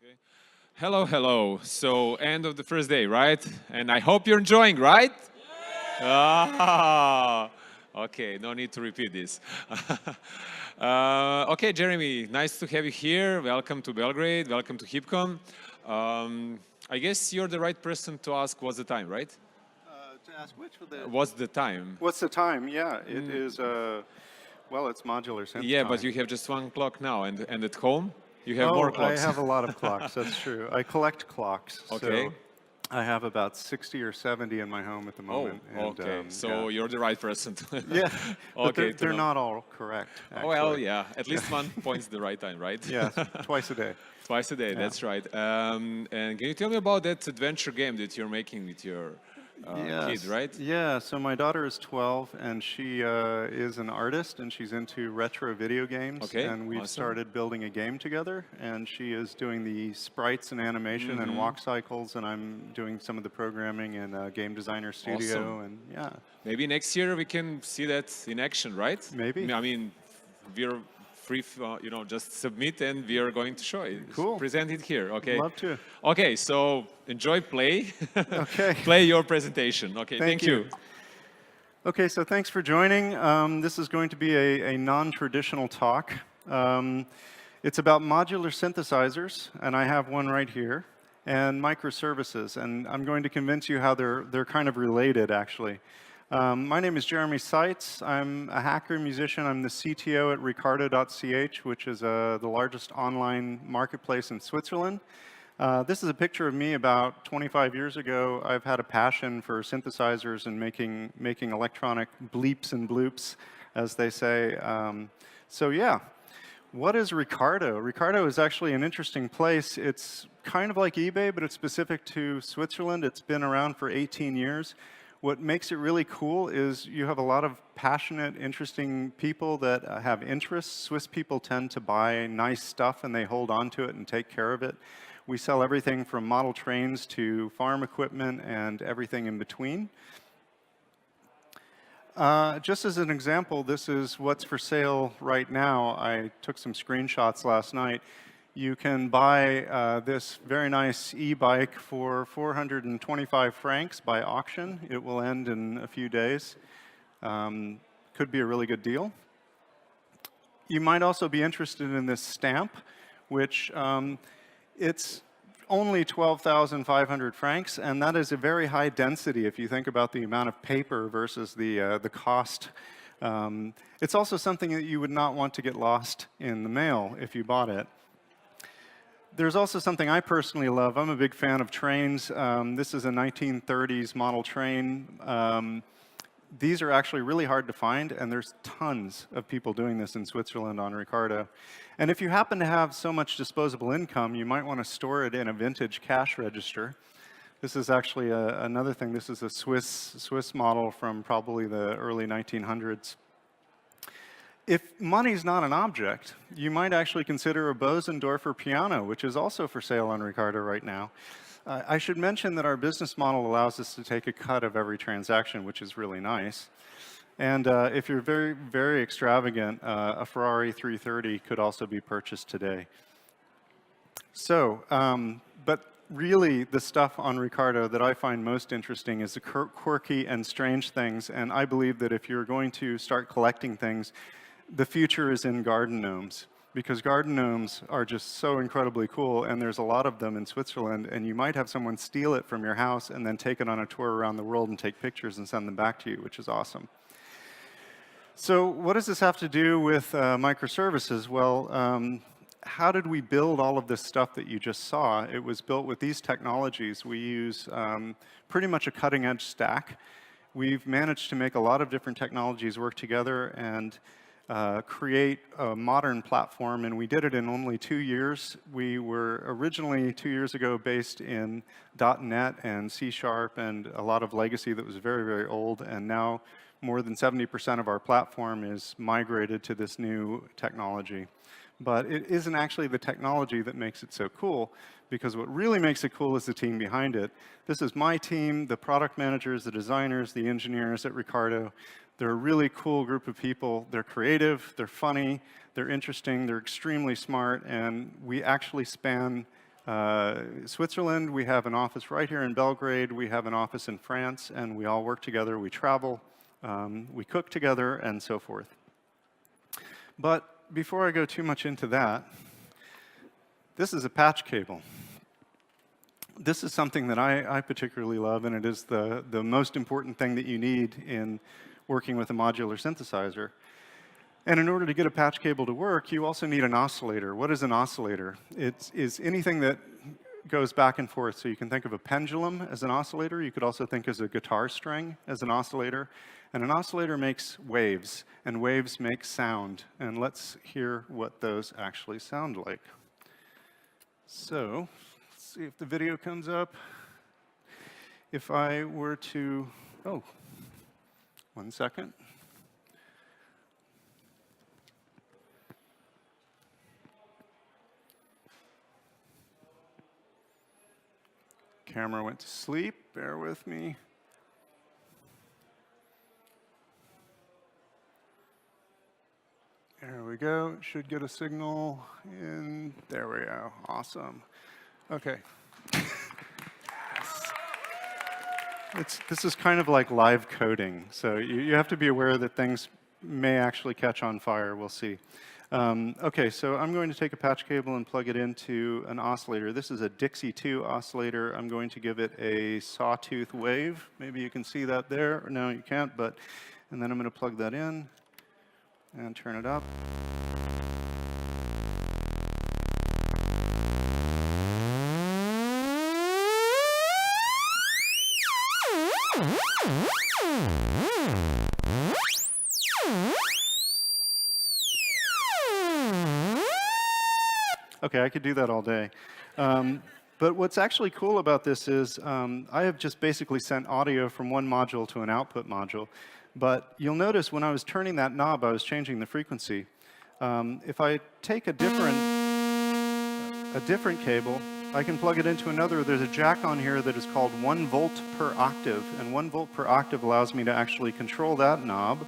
Okay. Hello, hello. So, end of the first day, right? And I hope you're enjoying, right? Ah, okay, no need to repeat this. Okay, Jeremy, nice to have you here. Welcome to Belgrade. Welcome to Heapcon. I guess you're the right person to ask what's the time, right? To ask which of the... What's the time? What's the time? Yeah, it is, well, it's modular synth Yeah, time. but you have just one clock now, and at home you have more Oh, I clocks. have a lot of clocks, that's true. I collect clocks, Okay. so I have about 60 or 70 in my home at the Oh, moment. and, okay. So yeah. you're the right person. Yeah, but Okay, they're not all correct, actually. Well, yeah, at least one point's the right time, right? Yeah, twice a day. Twice a day, Yeah. that's right. And can you tell me about that adventure game that you're making with your kid, right? Yeah, so my daughter is 12, and she is an artist, and she's into retro video games. Okay, and we've awesome. started building a game together, and she is doing the sprites and animation and walk cycles, and I'm doing some of the programming in Game Designer Studio, Awesome. and yeah. Maybe next year we can see that in action, right? Maybe. I mean, we're free, just submit and we are going to show it. Cool. Present it here, okay? Love to. Okay, so enjoy play. Okay. Play your presentation. Okay, thank you. Okay, so thanks for joining. This is going to be a non-traditional talk. It's about modular synthesizers, and I have one right here, and microservices, and I'm going to convince you how they're kind of related, actually. My name is Jeremy Seitz. I'm a hacker musician. I'm the CTO at ricardo.ch, which is the largest online marketplace in Switzerland. This is a picture of me about 25 years ago. I've had a passion for synthesizers and making electronic bleeps and bloops, as they say. So yeah, what is Ricardo? Ricardo is actually an interesting place. It's kind of like eBay, but it's specific to Switzerland. It's been around for 18 years. What makes it really cool is you have a lot of passionate, interesting people that have interests. Swiss people tend to buy nice stuff and they hold on to it and take care of it. We sell everything from model trains to farm equipment and everything in between. Just as an example, this is what's for sale right now. I took some screenshots last night. You can buy this very nice e-bike for 425 francs by auction. It will end in a few days. Could be a really good deal. You might also be interested in this stamp, which it's only 12,500 francs, and that is a very high density if you think about the amount of paper versus the cost. It's also something that you would not want to get lost in the mail if you bought it. There's also something I personally love. I'm a big fan of trains. This is a 1930s model train. These are actually really hard to find, and there's tons of people doing this in Switzerland on Ricardo. And if you happen to have so much disposable income, you might want to store it in a vintage cash register. This is actually another thing. This is a Swiss model from probably the early 1900s. If money's not an object, you might actually consider a Bosendorfer piano, which is also for sale on Ricardo right now. I should mention that our business model allows us to take a cut of every transaction, which is really nice. And if you're very, very extravagant, a Ferrari 330 could also be purchased today. So, but really the stuff on Ricardo that I find most interesting is the quirky and strange things. And I believe that if you're going to start collecting things, the future is in garden gnomes, because garden gnomes are just so incredibly cool, and there's a lot of them in Switzerland, and you might have someone steal it from your house and then take it on a tour around the world and take pictures and send them back to you, which is awesome. So what does this have to do with microservices? Well, how did we build all of this stuff that you just saw? It was built with these technologies. We use pretty much a cutting-edge stack. We've managed to make a lot of different technologies work together and create a modern platform, and we did it in only 2 years. We were originally 2 years ago based in .NET and C# and a lot of legacy that was very, very old, and now more than 70% of our platform is migrated to this new technology. But it isn't actually the technology that makes it so cool, because what really makes it cool is the team behind it. This is my team, the product managers, the designers, the engineers at Ricardo. They're a really cool group of people. They're creative, they're funny, they're interesting, they're extremely smart, and we actually span Switzerland, we have an office right here in Belgrade. We have an office in France, and we all work together. We travel, we cook together, and so forth. But before I go too much into that, this is a patch cable. This is something that I particularly love, and it is the most important thing that you need in working with a modular synthesizer. And in order to get a patch cable to work, you also need an oscillator. What is an oscillator? It is anything that goes back and forth. So you can think of a pendulum as an oscillator. You could also think of a guitar string as an oscillator. And an oscillator makes waves, and waves make sound. And let's hear what those actually sound like. So let's see if the video comes up. If I were to, oh, 1 second. Camera went to sleep, bear with me. There we go, should get a signal in, there we go, awesome. Okay. Yes. This is kind of like live coding, so you have to be aware that things may actually catch on fire, we'll see. Okay, so I'm going to take a patch cable and plug it into an oscillator. This is a Dixie 2 oscillator. I'm going to give it a sawtooth wave. Maybe you can see that there. No, you can't, but, and then I'm going to plug that in and turn it up. Okay, I could do that all day. But what's actually cool about this is I have just basically sent audio from one module to an output module. But you'll notice when I was turning that knob, I was changing the frequency. If I take a different cable, I can plug it into another. There's a jack on here that is called 1 volt per octave. And 1 volt per octave allows me to actually control that knob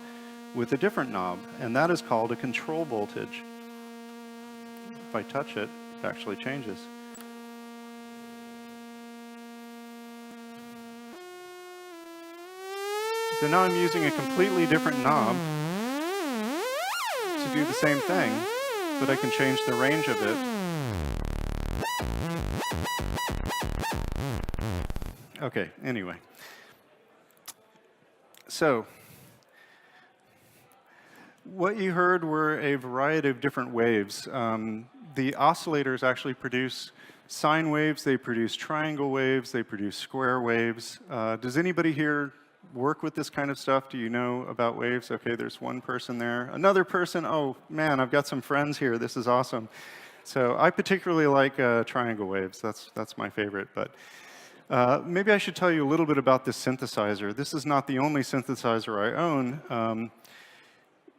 with a different knob. And that is called a control voltage. If I touch it, it actually changes. So now I'm using a completely different knob to do the same thing, but I can change the range of it. Okay, anyway. So, what you heard were a variety of different waves. The oscillators actually produce sine waves, they produce triangle waves, they produce square waves. Does anybody here work with this kind of stuff? Do you know about waves? Okay, there's one person there. Another person, oh man, I've got some friends here, this is awesome. So I particularly like triangle waves, that's my favorite. But maybe I should tell you a little bit about this synthesizer. This is not the only synthesizer I own.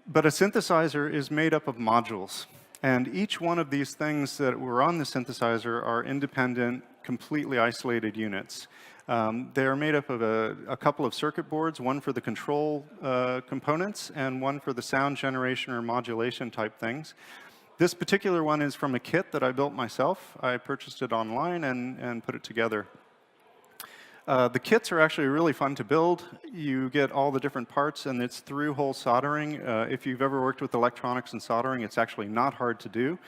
But a synthesizer is made up of modules. And each one of these things that were on the synthesizer are independent, completely isolated units. They are made up of a couple of circuit boards, one for the control components and one for the sound generation or modulation type things. This particular one is from a kit that I built myself. I purchased it online and put it together. The kits are actually really fun to build. You get all the different parts, and it's through-hole soldering. If you've ever worked with electronics and soldering, it's actually not hard to do.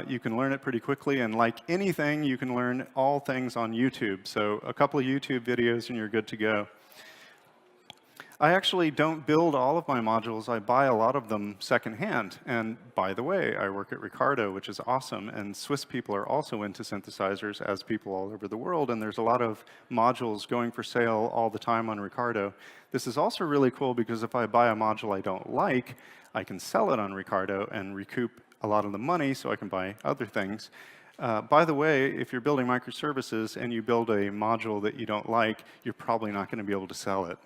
You can learn it pretty quickly, and like anything, you can learn all things on YouTube. So a couple of YouTube videos, and you're good to go. I actually don't build all of my modules. I buy a lot of them secondhand. And by the way, I work at Ricardo, which is awesome. And Swiss people are also into synthesizers, as people all over the world. And there's a lot of modules going for sale all the time on Ricardo. This is also really cool because if I buy a module I don't like, I can sell it on Ricardo and recoup a lot of the money so I can buy other things. By the way, if you're building microservices and you build a module that you don't like, you're probably not going to be able to sell it.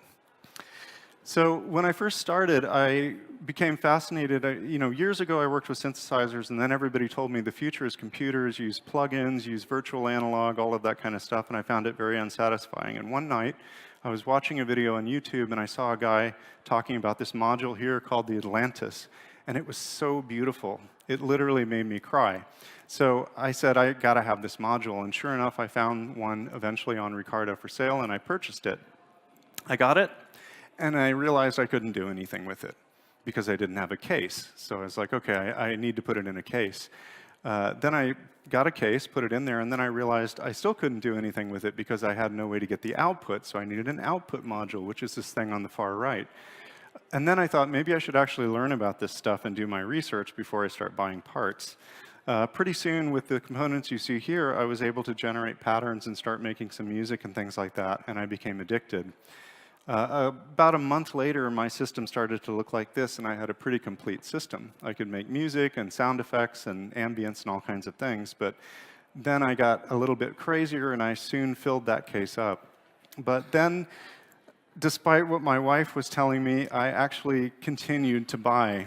So when I first started, I became fascinated. Years ago, I worked with synthesizers, and then everybody told me the future is computers, use plugins, use virtual analog, all of that kind of stuff, and I found it very unsatisfying. And one night, I was watching a video on YouTube, and I saw a guy talking about this module here called the Atlantis. and it was so beautiful. It literally made me cry. So I said, I got to have this module, and sure enough, I found one eventually on Ricardo for sale, and I purchased it. I got it, and I realized I couldn't do anything with it because I didn't have a case. So I was like, okay, I need to put it in a case. Then I got a case, put it in there, and then I realized I still couldn't do anything with it because I had no way to get the output, so I needed an output module, which is this thing on the far right. And then I thought maybe I should actually learn about this stuff and do my research before I start buying parts. Pretty soon, with the components you see here, I was able to generate patterns and start making some music and things like that, and I became addicted. About a month later, my system started to look like this, and I had a pretty complete system. I could make music and sound effects and ambience and all kinds of things, but then I got a little bit crazier, and I soon filled that case up. But then, despite what my wife was telling me, I actually continued to buy.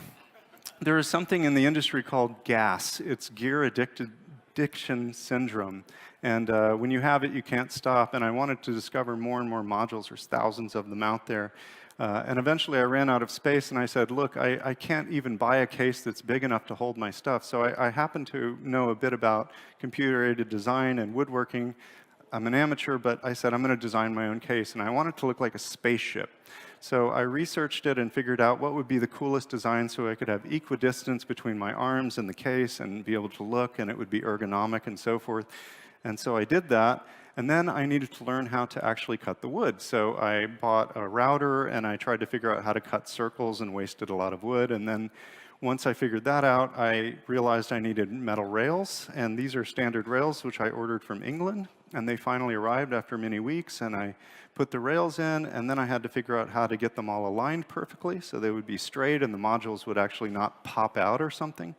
There is something in the industry called GAS. It's Gear Addiction Syndrome. And when you have it, you can't stop. And I wanted to discover more and more modules. There's thousands of them out there. And eventually I ran out of space, and I said, look, I can't even buy a case that's big enough to hold my stuff. So I happen to know a bit about computer-aided design and woodworking. I'm an amateur, but I said I'm going to design my own case, and I want it to look like a spaceship. So I researched it and figured out what would be the coolest design so I could have equidistance between my arms and the case and be able to look, and it would be ergonomic and so forth. And so I did that, and then I needed to learn how to actually cut the wood. So I bought a router, and I tried to figure out how to cut circles and wasted a lot of wood. And then once I figured that out, I realized I needed metal rails, and these are standard rails, which I ordered from England. And they finally arrived after many weeks, and I put the rails in, and then I had to figure out how to get them all aligned perfectly so they would be straight and the modules would actually not pop out or something.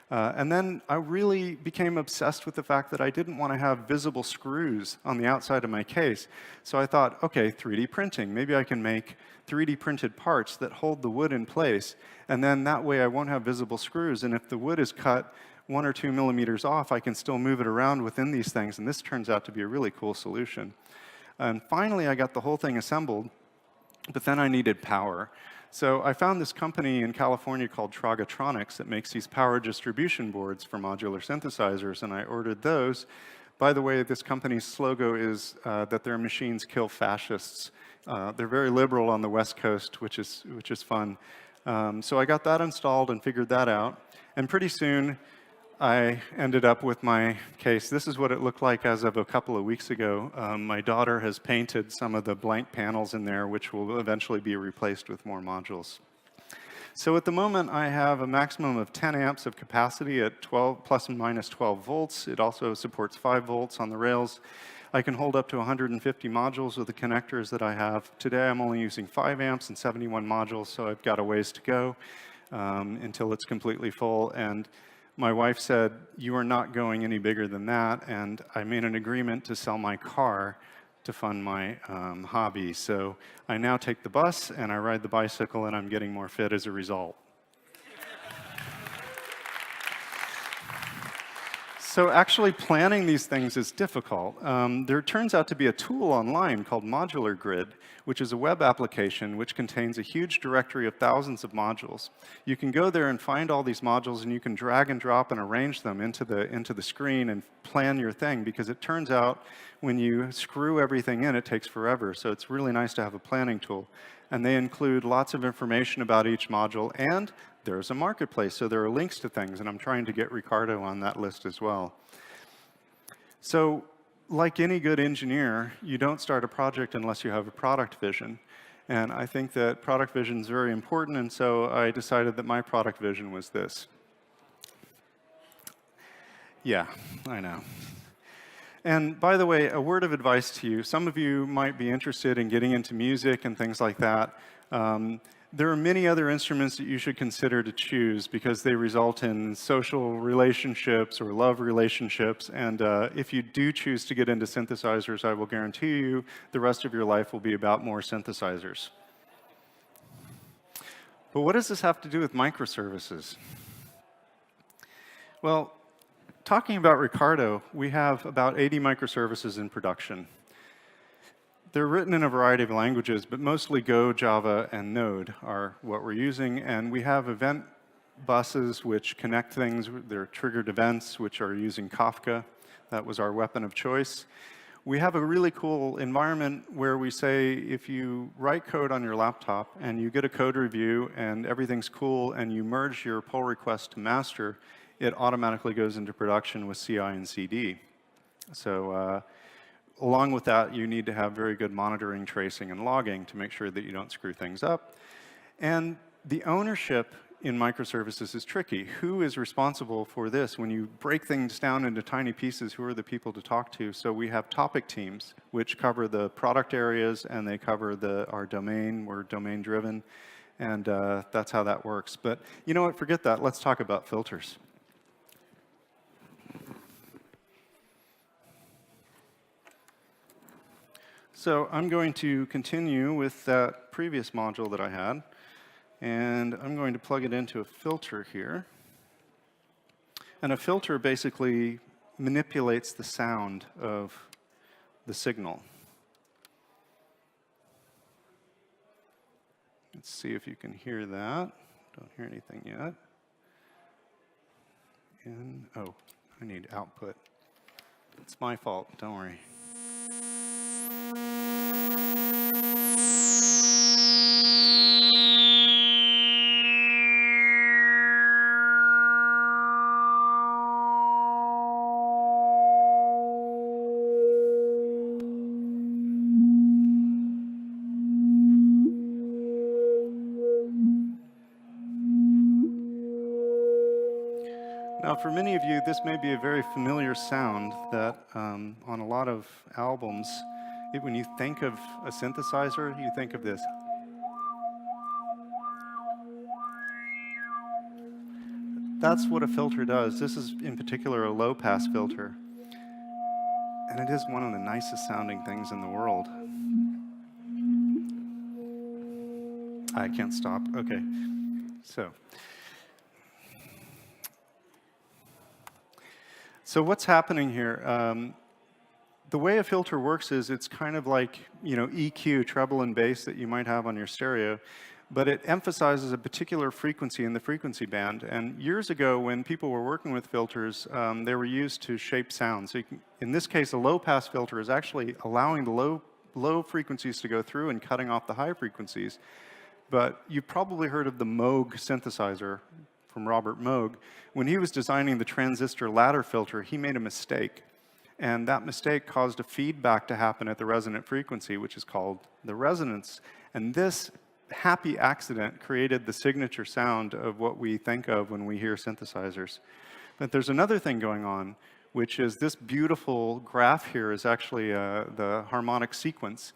And then I really became obsessed with the fact that I didn't want to have visible screws on the outside of my case. So I thought, okay, 3D printing. Maybe I can make 3D printed parts that hold the wood in place, and then that way I won't have visible screws. And if the wood is cut 1 or 2 millimeters off, I can still move it around within these things, and this turns out to be a really cool solution. And finally, I got the whole thing assembled, but then I needed power. So I found this company in California called Tragatronics that makes these power distribution boards for modular synthesizers, and I ordered those. By the way, this company's slogan is that their machines kill fascists. They're very liberal on the West Coast, which is fun. So I got that installed and figured that out, and pretty soon I ended up with my case. This is what it looked like as of a couple of weeks ago. My daughter has painted some of the blank panels in there, which will eventually be replaced with more modules. So at the moment, I have a maximum of 10 amps of capacity at 12, plus and minus 12 volts. It also supports 5 volts on the rails. I can hold up to 150 modules with the connectors that I have. Today, I'm only using 5 amps and 71 modules, so I've got a ways to go until it's completely full. And my wife said, you are not going any bigger than that, and I made an agreement to sell my car to fund my hobby. So I now take the bus, and I ride the bicycle, and I'm getting more fit as a result. So actually planning these things is difficult. There turns out to be a tool online called Modular Grid, which is a web application which contains a huge directory of thousands of modules. You can go there and find all these modules, and you can drag and drop and arrange them into the screen and plan your thing, because it turns out when you screw everything in, it takes forever. So it's really nice to have a planning tool. And they include lots of information about each module, and there's a marketplace, so there are links to things, and I'm trying to get Ricardo on that list as well. So like any good engineer, you don't start a project unless you have a product vision. And I think that product vision is very important, and so I decided that my product vision was this. Yeah, I know. And by the way, a word of advice to you. Some of you might be interested in getting into music and things like that. There are many other instruments that you should consider to choose because they result in social relationships or love relationships. And if you do choose to get into synthesizers, I will guarantee you the rest of your life will be about more synthesizers. But what does this have to do with microservices? Well, talking about Ricardo, we have about 80 microservices in production. They're written in a variety of languages, but mostly Go, Java, and Node are what we're using. And we have event buses which connect things. They're triggered events which are using Kafka. That was our weapon of choice. We have a really cool environment where we say if you write code on your laptop and you get a code review and everything's cool and you merge your pull request to master, it automatically goes into production with CI and CD. So along with that, you need to have very good monitoring, tracing, and logging to make sure that you don't screw things up. And the ownership in microservices is tricky. Who is responsible for this? When you break things down into tiny pieces, who are the people to talk to? So we have topic teams, which cover the product areas, and they cover our domain. We're domain-driven, and that's how that works. But you know what? Forget that. Let's talk about filters. So I'm going to continue with that previous module that I had. And I'm going to plug it into a filter here. And a filter basically manipulates the sound of the signal. Let's see if you can hear that. Don't hear anything yet. And, oh, I need output. It's my fault, don't worry. Now, for many of you, this may be a very familiar sound that on a lot of albums, when you think of a synthesizer, you think of this. That's what a filter does. This is, in particular, a low-pass filter. And it is one of the nicest sounding things in the world. I can't stop. OK. So what's happening here? The way a filter works is it's kind of like EQ, treble and bass that you might have on your stereo, but it emphasizes a particular frequency in the frequency band. And years ago, when people were working with filters, they were used to shape sound. So in this case, a low-pass filter is actually allowing the low frequencies to go through and cutting off the high frequencies. But you've probably heard of the Moog synthesizer from Robert Moog. When he was designing the transistor ladder filter, he made a mistake. And that mistake caused a feedback to happen at the resonant frequency, which is called the resonance. And this happy accident created the signature sound of what we think of when we hear synthesizers. But there's another thing going on, which is this beautiful graph here is actually the harmonic sequence.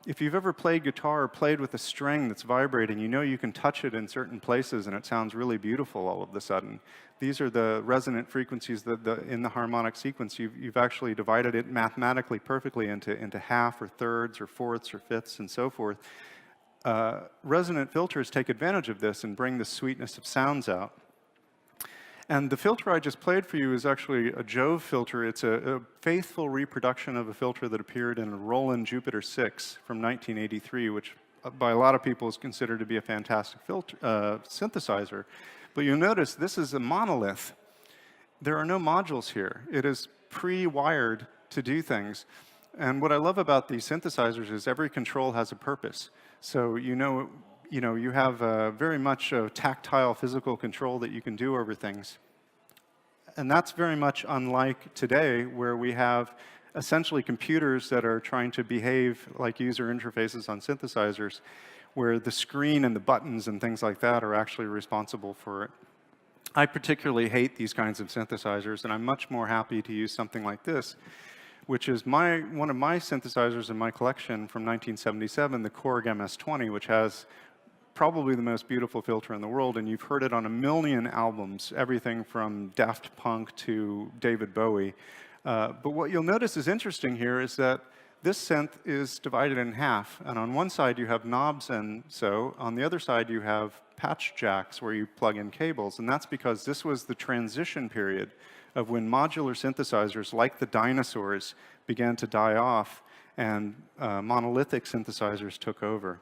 If you've ever played guitar or played with a string that's vibrating, you know you can touch it in certain places and it sounds really beautiful all of a sudden. These are the resonant frequencies that in the harmonic sequence. You've actually divided it mathematically perfectly into half or thirds or fourths or fifths and so forth. Resonant filters take advantage of this and bring the sweetness of sounds out. And the filter I just played for you is actually a Jove filter. It's a faithful reproduction of a filter that appeared in a Roland Jupiter 6 from 1983, which by a lot of people is considered to be a fantastic synthesizer. But you'll notice this is a monolith. There are no modules here. It is pre-wired to do things. And what I love about these synthesizers is every control has a purpose. So you have very much a tactile physical control that you can do over things. And that's very much unlike today, where we have essentially computers that are trying to behave like user interfaces on synthesizers, where the screen and the buttons and things like that are actually responsible for it. I particularly hate these kinds of synthesizers, and I'm much more happy to use something like this, which is one of my synthesizers in my collection from 1977, the Korg MS-20, which has probably the most beautiful filter in the world, and you've heard it on a million albums, everything from Daft Punk to David Bowie. But what you'll notice is interesting here is that this synth is divided in half, and on one side you have knobs, and so on the other side you have patch jacks where you plug in cables, and that's because this was the transition period of when modular synthesizers, like the dinosaurs, began to die off, and monolithic synthesizers took over.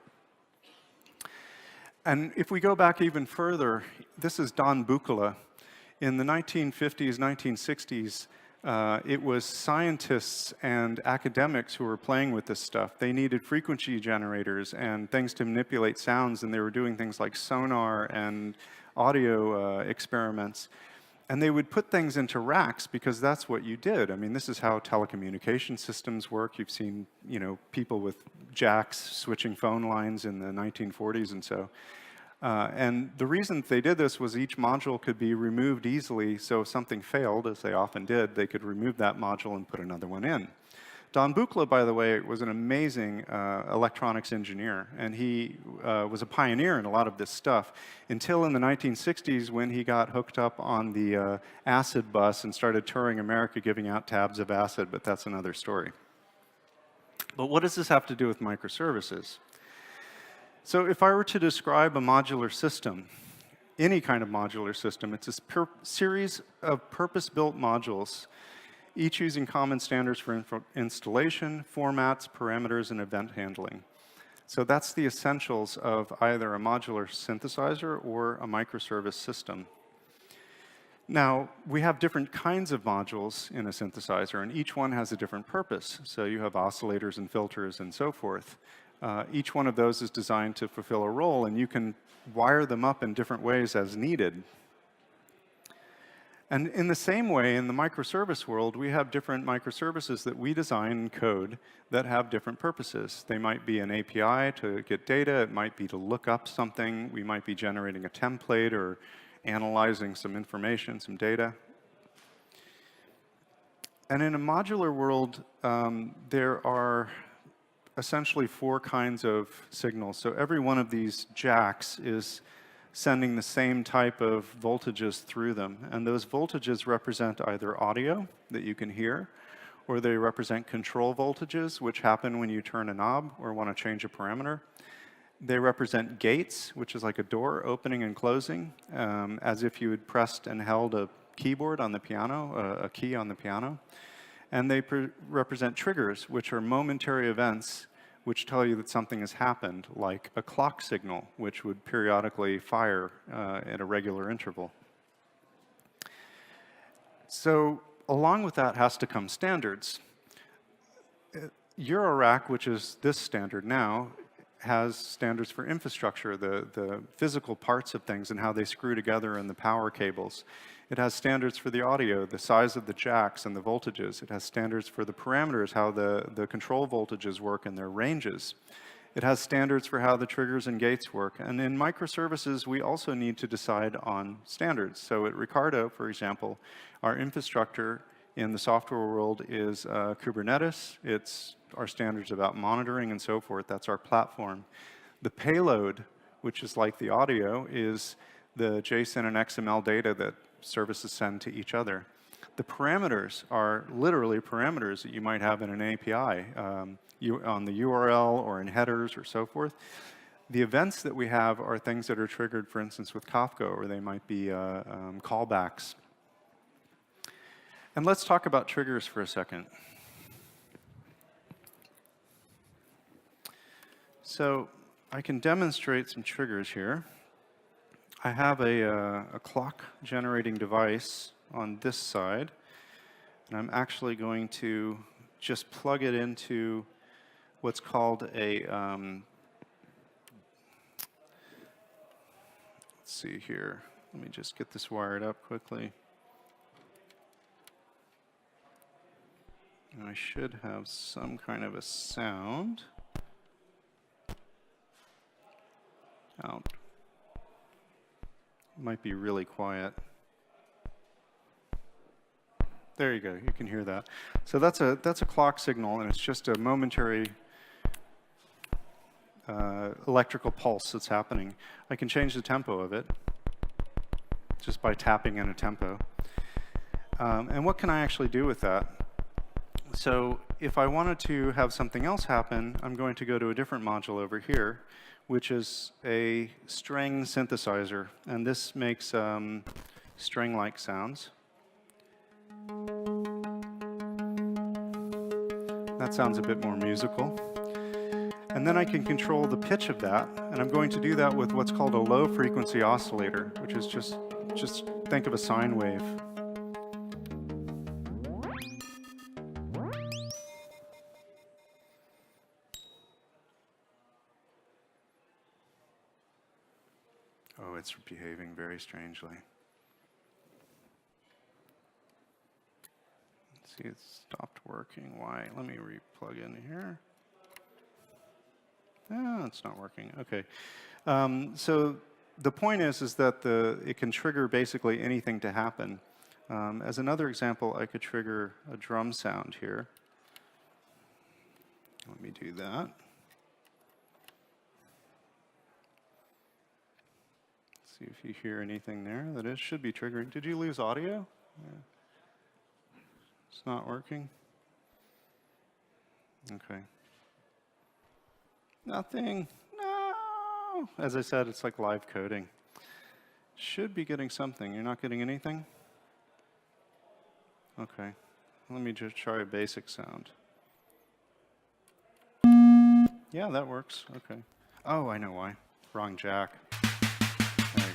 And if we go back even further, this is Don Buchla. In the 1950s, 1960s, it was scientists and academics who were playing with this stuff. They needed frequency generators and things to manipulate sounds, and they were doing things like sonar and audio experiments. And they would put things into racks because that's what you did. I mean, this is how telecommunication systems work. You've seen, people with jacks switching phone lines in the 1940s and so. And the reason they did this was each module could be removed easily, so if something failed, as they often did, they could remove that module and put another one in. Don Buchla, by the way, was an amazing electronics engineer, and he was a pioneer in a lot of this stuff until in the 1960s when he got hooked up on the acid bus and started touring America giving out tabs of acid, but that's another story. But what does this have to do with microservices? So if I were to describe a modular system, any kind of modular system, it's a series of purpose-built modules, each using common standards for installation, formats, parameters, and event handling. So that's the essentials of either a modular synthesizer or a microservice system. Now, we have different kinds of modules in a synthesizer, and each one has a different purpose. So you have oscillators and filters and so forth. Each one of those is designed to fulfill a role, and you can wire them up in different ways as needed. And in the same way, in the microservice world, we have different microservices that we design and code that have different purposes. They might be an API to get data. It might be to look up something. We might be generating a template or analyzing some information, some data. And in a modular world, there are essentially 4 kinds of signals. So every one of these jacks is sending the same type of voltages through them. And those voltages represent either audio that you can hear, or they represent control voltages, which happen when you turn a knob or want to change a parameter. They represent gates, which is like a door opening and closing, as if you had pressed and held a keyboard on the piano, a key on the piano. And they represent triggers, which are momentary events which tell you that something has happened, like a clock signal, which would periodically fire at a regular interval. So along with that has to come standards. Eurorack, which is this standard now, has standards for infrastructure, the physical parts of things and how they screw together in the power cables. It has standards for the audio, the size of the jacks and the voltages. It has standards for the parameters, how the control voltages work and their ranges. It has standards for how the triggers and gates work. And in microservices, we also need to decide on standards. So at Ricardo, for example, our infrastructure in the software world is Kubernetes. It's our standards about monitoring and so forth. That's our platform. The payload, which is like the audio, is the JSON and XML data that services send to each other. The parameters are literally parameters that you might have in an API on the URL or in headers or so forth. The events that we have are things that are triggered, for instance, with Kafka, or they might be callbacks. And let's talk about triggers for a second. So I can demonstrate some triggers here. I have a clock generating device on this side, and I'm actually going to just plug it into what's called a, let's see here, let me just get this wired up quickly. And I should have some kind of a sound out. Might be really quiet. There you go, you can hear that. So that's a clock signal, and it's just a momentary electrical pulse that's happening. I can change the tempo of it just by tapping in a tempo. And what can I actually do with that? So if I wanted to have something else happen, I'm going to go to a different module over here, which is a string synthesizer. And this makes string-like sounds. That sounds a bit more musical. And then I can control the pitch of that, and I'm going to do that with what's called a low frequency oscillator, which is just think of a sine wave. Oh, it's behaving very strangely. Let's see, it stopped working. Why? Let me re-plug in here. Oh, it's not working. Okay. So the point is that it can trigger basically anything to happen. As another example, I could trigger a drum sound here. Let me do that. See if you hear anything there that it should be triggering. Did you lose audio? Yeah. It's not working. Okay. Nothing. No. As I said, it's like live coding. Should be getting something. You're not getting anything? Okay. Let me just try a basic sound. Yeah, that works. Okay. Oh, I know why. Wrong jack. There you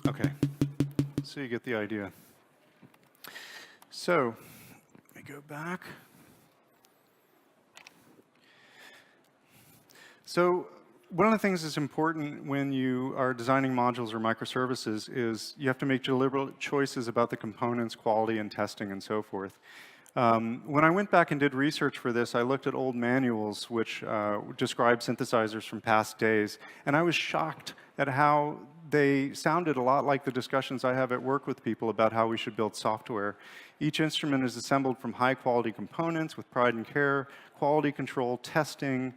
go. Okay. So you get the idea. So, let me go back. So, one of the things that's important when you are designing modules or microservices is you have to make deliberate choices about the components, quality, and testing, and so forth. When I went back and did research for this, I looked at old manuals which describe synthesizers from past days, and I was shocked at how they sounded a lot like the discussions I have at work with people about how we should build software. Each instrument is assembled from high-quality components with pride and care, quality control, testing.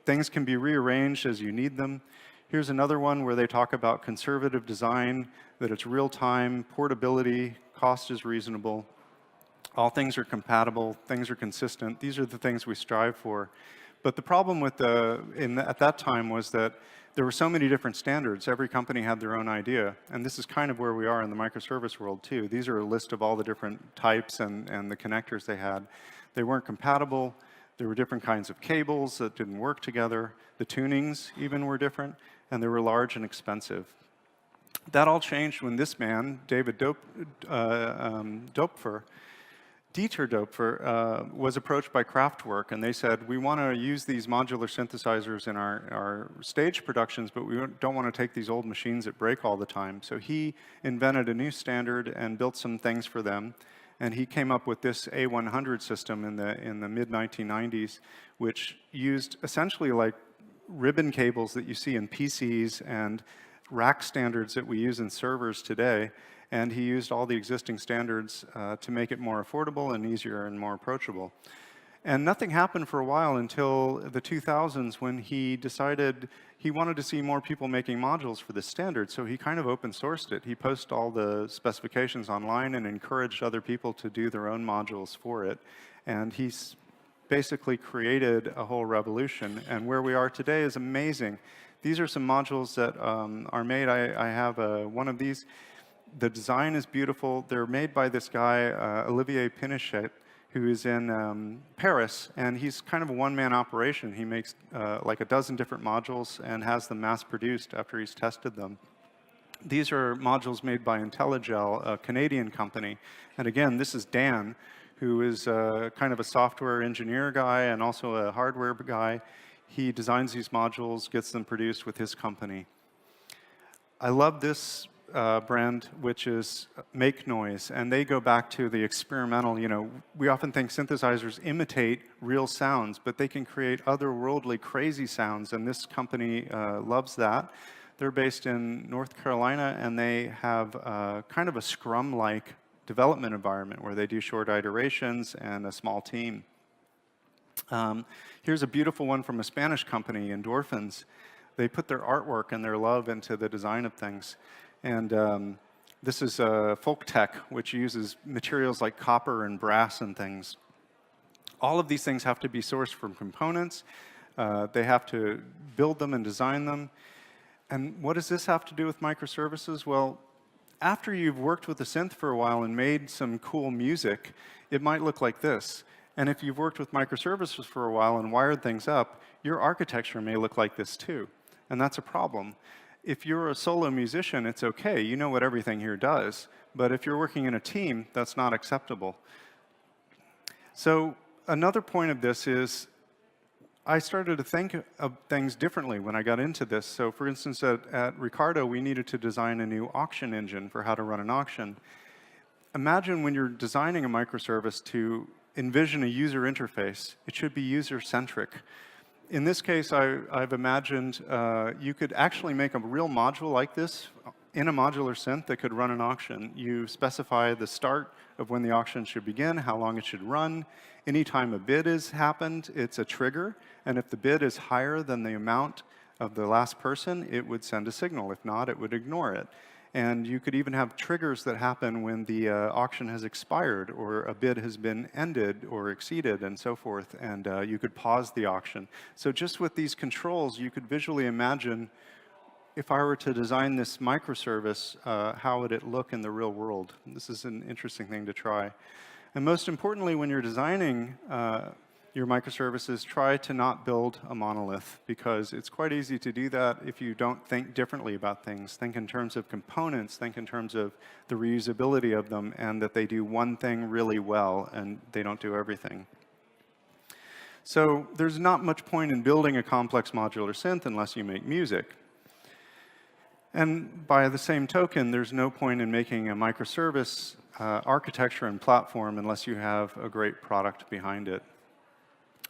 Things can be rearranged as you need them. Here's another one where they talk about conservative design, that it's real-time, portability, cost is reasonable. All things are compatible, things are consistent. These are the things we strive for. But the problem with at that time was that there were so many different standards. Every company had their own idea. And this is kind of where we are in the microservice world, too. These are a list of all the different types and the connectors they had. They weren't compatible. There were different kinds of cables that didn't work together. The tunings even were different. And they were large and expensive. That all changed when this man, Dieter Doepfer, was approached by Kraftwerk, and they said, we want to use these modular synthesizers in our stage productions, but we don't want to take these old machines that break all the time. So he invented a new standard and built some things for them, and he came up with this A100 system in the mid-1990s, which used essentially like ribbon cables that you see in PCs and rack standards that we use in servers today. And he used all the existing standards to make it more affordable and easier and more approachable. And nothing happened for a while until the 2000s when he decided he wanted to see more people making modules for this standard, so he kind of open sourced it. He posted all the specifications online and encouraged other people to do their own modules for it. And he's basically created a whole revolution. And where we are today is amazing. These are some modules that are made. I have one of these. The design is beautiful. They're made by this guy, Olivier Pinichet, who is in Paris, and he's kind of a one-man operation. He makes like a dozen different modules and has them mass-produced after he's tested them. These are modules made by IntelliGel, a Canadian company. And again, this is Dan, who is kind of a software engineer guy and also a hardware guy. He designs these modules, gets them produced with his company. I love this brand, which is Make Noise, and they go back to the experimental. We often think synthesizers imitate real sounds, but they can create otherworldly, crazy sounds, and this company loves that. They're based in North Carolina, and they have kind of a Scrum-like development environment where they do short iterations and a small team. Here's a beautiful one from a Spanish company, Endorphins. They put their artwork and their love into the design of things. And this is Folk Tech, which uses materials like copper and brass and things. All of these things have to be sourced from components. They have to build them and design them. And what does this have to do with microservices? Well, after you've worked with a synth for a while and made some cool music, it might look like this. And if you've worked with microservices for a while and wired things up, your architecture may look like this too. And that's a problem. If you're a solo musician, it's okay. You know what everything here does. But if you're working in a team, that's not acceptable. So another point of this is I started to think of things differently when I got into this. So for instance, at Ricardo, we needed to design a new auction engine for how to run an auction. Imagine when you're designing a microservice to envision a user interface, it should be user-centric. In this case, I've imagined you could actually make a real module like this in a modular synth that could run an auction. You specify the start of when the auction should begin, how long it should run. Anytime a bid has happened, it's a trigger. And if the bid is higher than the amount of the last person, it would send a signal. If not, it would ignore it. And you could even have triggers that happen when the auction has expired or a bid has been ended or exceeded and so forth. And you could pause the auction. So just with these controls, you could visually imagine if I were to design this microservice, how would it look in the real world? This is an interesting thing to try. And most importantly, when you're designing your microservices, try to not build a monolith, because it's quite easy to do that if you don't think differently about things. Think in terms of components, think in terms of the reusability of them, and that they do one thing really well and they don't do everything. So there's not much point in building a complex modular synth unless you make music. And by the same token, there's no point in making a microservice architecture and platform unless you have a great product behind it.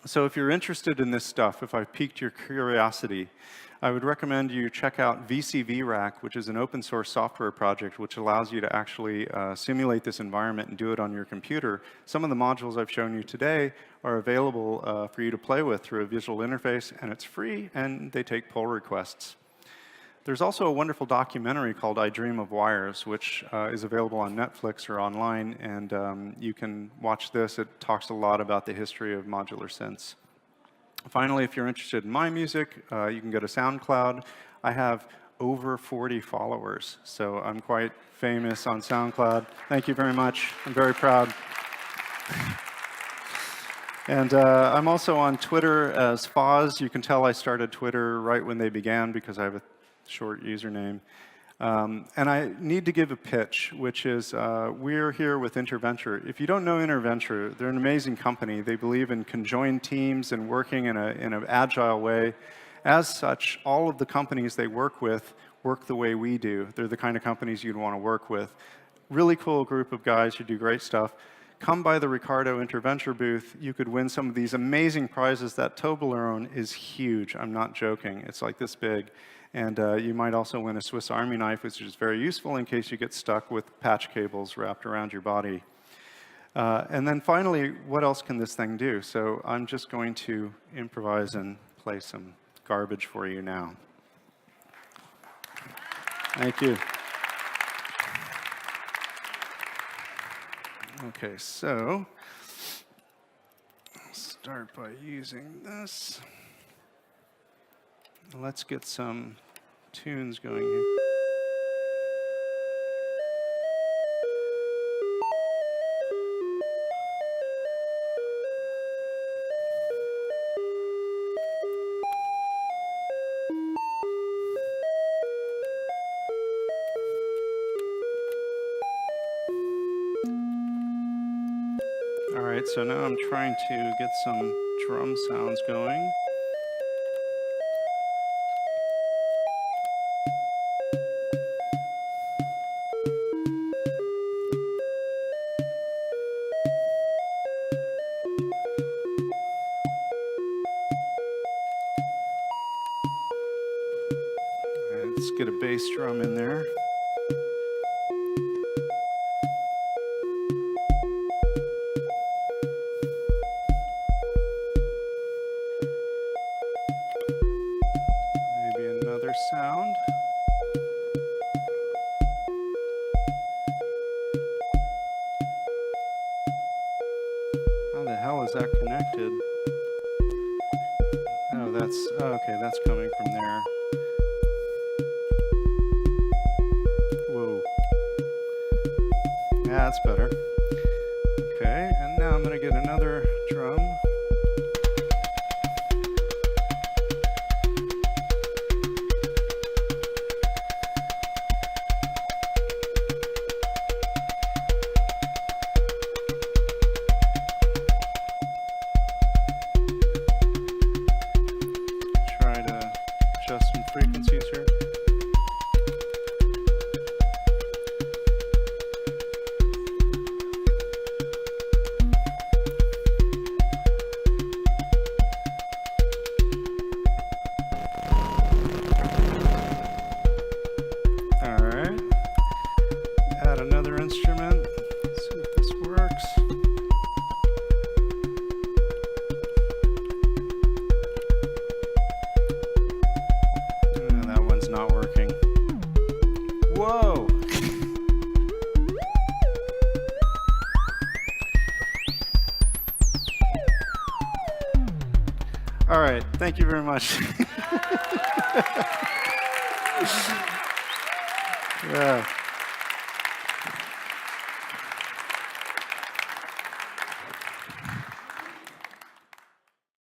So if you're interested in this stuff, if I've piqued your curiosity, I would recommend you check out VCVRack, which is an open source software project which allows you to actually simulate this environment and do it on your computer. Some of the modules I've shown you today are available for you to play with through a visual interface, and it's free, and they take pull requests. There's also a wonderful documentary called I Dream of Wires, which is available on Netflix or online, and you can watch this. It talks a lot about the history of modular synths. Finally, if you're interested in my music, you can go to SoundCloud. I have over 40 followers, so I'm quite famous on SoundCloud. Thank you very much. I'm very proud. And I'm also on Twitter as Foz. You can tell I started Twitter right when they began because I have a short username. And I need to give a pitch, which is we're here with Interventure. If you don't know Interventure, they're an amazing company. They believe in conjoined teams and working in an agile way. As such, all of the companies they work with work the way we do. They're the kind of companies you'd want to work with. Really cool group of guys who do great stuff. Come by the Ricardo Interventure booth. You could win some of these amazing prizes. That Toblerone is huge. I'm not joking. It's like this big. And you might also win a Swiss Army knife, which is very useful in case you get stuck with patch cables wrapped around your body. And then finally, what else can this thing do? So I'm just going to improvise and play some garbage for you now. Thank you. OK, so I'll start by using this. Let's get some tunes going here. All right, so now I'm trying to get some drum sounds going. Let's get a bass drum in there. Maybe another sound. How the hell is that connected? Oh, okay, that's coming from there. Whoa. Yeah, that's better. Okay, and now I'm going to get another drum. Try to adjust some frequencies here. Another instrument. Let's see if this works. That one's not working. Whoa! All right, thank you very much. Yeah.